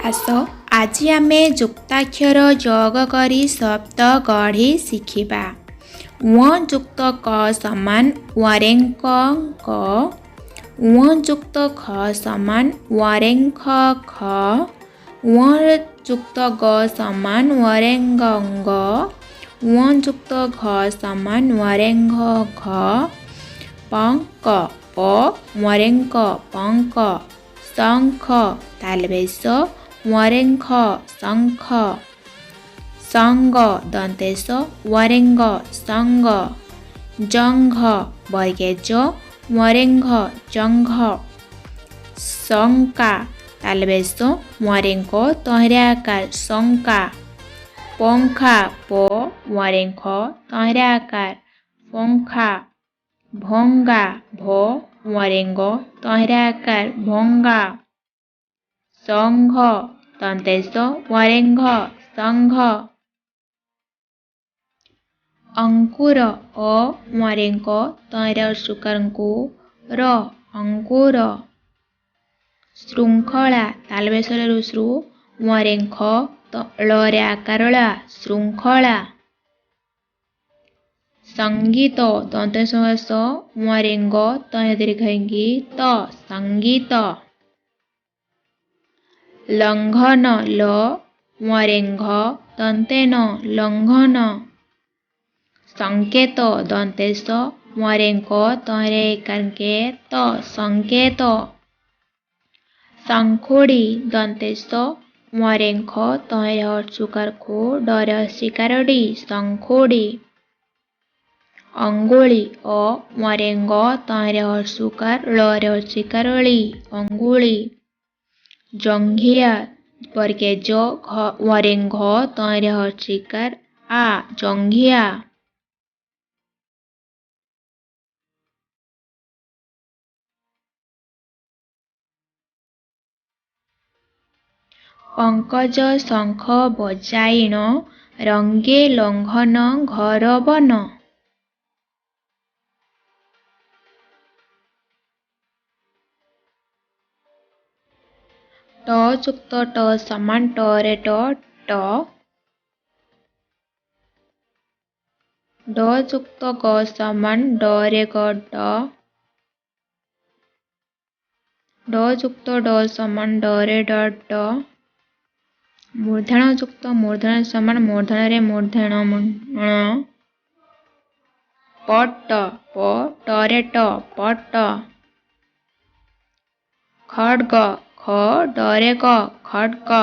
ଆସ ଆଜି ଆମେ ଯୁକ୍ତାକ୍ଷର ଯୋଗ କରି ଶବ୍ଦ ଗଢ଼ି ଶିଖିବା। ୱ ଯୁକ୍ତ କ ସମାନ ୱରେଙ୍କ କ, ୱ ଯୁକ୍ତ ଖ ସମାନ ୱରେଙ୍କ ଖ, ୱ ଯୁକ୍ତ ଗ ସମାନ ୱରେଙ୍ଗ ଗ, ୱ ଯୁକ୍ତ ଘ ସମାନ ୱରେଙ୍ଘ ଘ, ପଙ୍କ ପ ୱରେଙ୍କ ପଙ୍କ, ଶଙ୍ଖ ତାଲବେଶ ୱରେଙ୍ଖ ଶଙ୍ଖ, ସଙ୍ଗ ଦନ୍ତେଶ ୱରେଙ୍ଗ ସଙ୍ଗ, ଜଙ୍ଘ ବର୍ଗେଜ ୱରେଙ୍ଘ ଜଙ୍ଘ, ଶଙ୍କା ତାଲବେଶ ୱରେଙ୍କ ତହିଁରାକାର ଶଙ୍କା, ପଙ୍ଖା ପ ୱରେଙ୍ଖ ତହିଁରାକାର ପଙ୍ଖା, ଭଙ୍ଗା ଭ ୱରେଙ୍ଗ ତହିଁରାକାର ଭଙ୍ଗା, ସଂଘ ଦନ୍ତେଶ ୱରେଙ୍ଘ ସଂଘ, ଅଙ୍କୁର ଅ ୱରେଙ୍କ ତହିଁରାକାର ର ଅଙ୍କୁର, ଶୃଙ୍ଖଳା ତାଲବେଶରେ ଋ ୱରେଙ୍ଖ ଳରେ ଆକାର ଳା ଶୃଙ୍ଖଳା, ସଙ୍ଗୀତ ଦନ୍ତେଶ ସ ୱରେଙ୍ଗ ତହିଁରା ଦୀର୍ଘଇ ତ ସଙ୍ଗୀତ, ଲଙ୍ଘନ ଲ ୱରେଙ୍ଘ ଦନ୍ତେନ ଲଙ୍ଘନ, ସଂକେତ ଦନ୍ତେଶ ୱରେଙ୍କ ତହିଁରା ତ ସଂକେତ, ଶଙ୍ଖୁଡ଼ି ଦନ୍ତେଶ ୱରେଙ୍ଖ ତହିଁରା ଡରେ ହସିକାର ଡି ଶଙ୍ଖୁଡ଼ି, ଅଙ୍ଗୁଳି ଅ ୱରେଙ୍ଗ ତହିଁରା ଳରେ ହସିକାର ଳି ଅଙ୍ଗୁଳି, ଜଙ୍ଘିଆ ବର୍ଗେଜ ୱରେଙ୍ଘ ତହିଁରା ହସିକାର ଆ ଜଙ୍ଘିଆ, ପଙ୍କଜ ଶଙ୍ଖ ବଜାଇଣ ରଙ୍ଗେ ଲଙ୍ଘନ ଘର ବନ, ଟ ଯୁକ୍ତ ଟ ସମାନ ଟରେ ଟ ଟ, ଡ ଯୁକ୍ତ ଗ ସମାନ ଡରେ ଗ ଡ, ଡ ଯୁକ୍ତ ଡ ସମାନ ଡରେ ଡ ଡ, ମୂର୍ଧନ ଯୁକ୍ତ ମୂର୍ଧନ ସମାନ ମୂର୍ଧନରେ ମୂର୍ଧଣ ଣ, ପଟ ପ ଟରେ ଟ ପଟ, ଖଡ୍ଗ ଖ ଡରେ ଗ ଖଡ୍ଗ,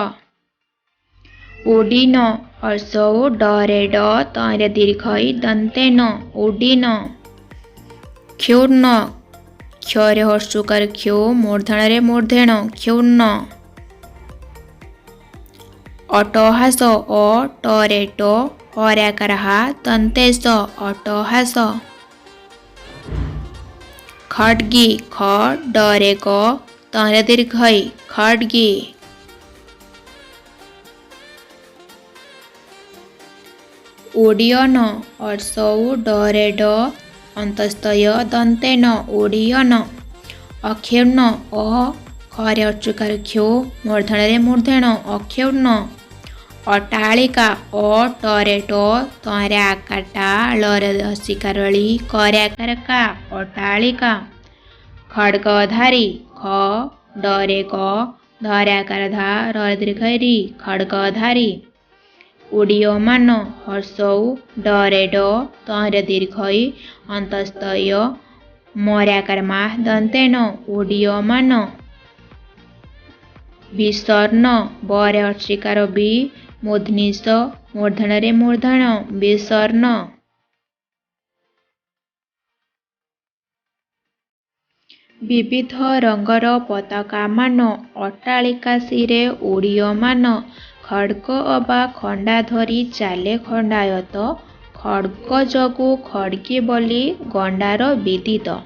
ଉଡ଼ିନ ଔ ଡରେ ଡ ତହିଁରା ଦୀର୍ଘଇ ଦନ୍ତେନ ଉଡ଼ିନ, କ୍ଷୁର୍ଣ୍ଣ କ୍ଷରେ ହର୍ଷୁକାର କ୍ଷୁ ମୂର୍ଧନରେ ମୂର୍ଧେଣ କ୍ଷୁର୍ଣ୍ଣ, ଅଟହାସ ଅ ଟରେ ଟ ହରାକାର ହା ଦନ୍ତେଶ ଅଟହାସ, ଖଡ୍ଗି ଖ ଡରେ ଗ ତହିଁରା ଦୀର୍ଘଇ ଖଡ୍ଗି, ଉଡ଼ିୟନ ଔ ଡରେ ଡ ଅନ୍ତସ୍ତୟ ଦନ୍ତେନ ଉଡ଼ିୟନ, ଅକ୍ଷୁର୍ଣ୍ଣ ଅ ଖରେ ହର୍ଷୁକାର କ୍ଷୁ ମୂର୍ଧନରେ ମୂର୍ଧେଣ ଅକ୍ଷୁର୍ଣ୍ଣ, ଅଟ୍ଟାଳିକା ଅ ଟରେ ଟ ତହିଁରା ଆକାର ଟା ଳରେ ହସିକାର ଳି କରେ ଆକାର କା ଅଟ୍ଟାଳିକା, ଖଡ୍ଗଧାରୀ ଖ ଡରେ ଗ ଧରେ ଆକାର ଧା ରରେ ଦୀର୍ଘଇ ରି ଖଡ୍ଗଧାରୀ, ଉଡ଼ୀୟମାନ ଔ ଡରେ ଡ ତହିଁରା ଦୀର୍ଘଇ ଅନ୍ତସ୍ତୟ ମରେ ଆକାର ମା ଦନ୍ତେନ ଉଡ଼ୀୟମାନ, ବିଷର୍ଣ୍ଣ ବରେ ହର୍ଷିକାର ବି ମୂର୍ଧନିଶ ମୂର୍ଧନରେ ମୂର୍ଧଣ ବିଷର୍ଣ୍ଣ, ବିବିଧ ରଙ୍ଗର ପତାକାମାନ ଅଟ୍ଟାଳିକା ଶିରେ ଉଡ଼ୀୟମାନ, ଖଡ୍ଗ ଅବା ଖଣ୍ଡା ଧରି ଚାଲେ ଖଣ୍ଡାୟତ, ଖଡ୍ଗ ଯୋଗୁ ଖଡ୍ଗି ବୋଲି ଗଣ୍ଡାର ବିଦିତ।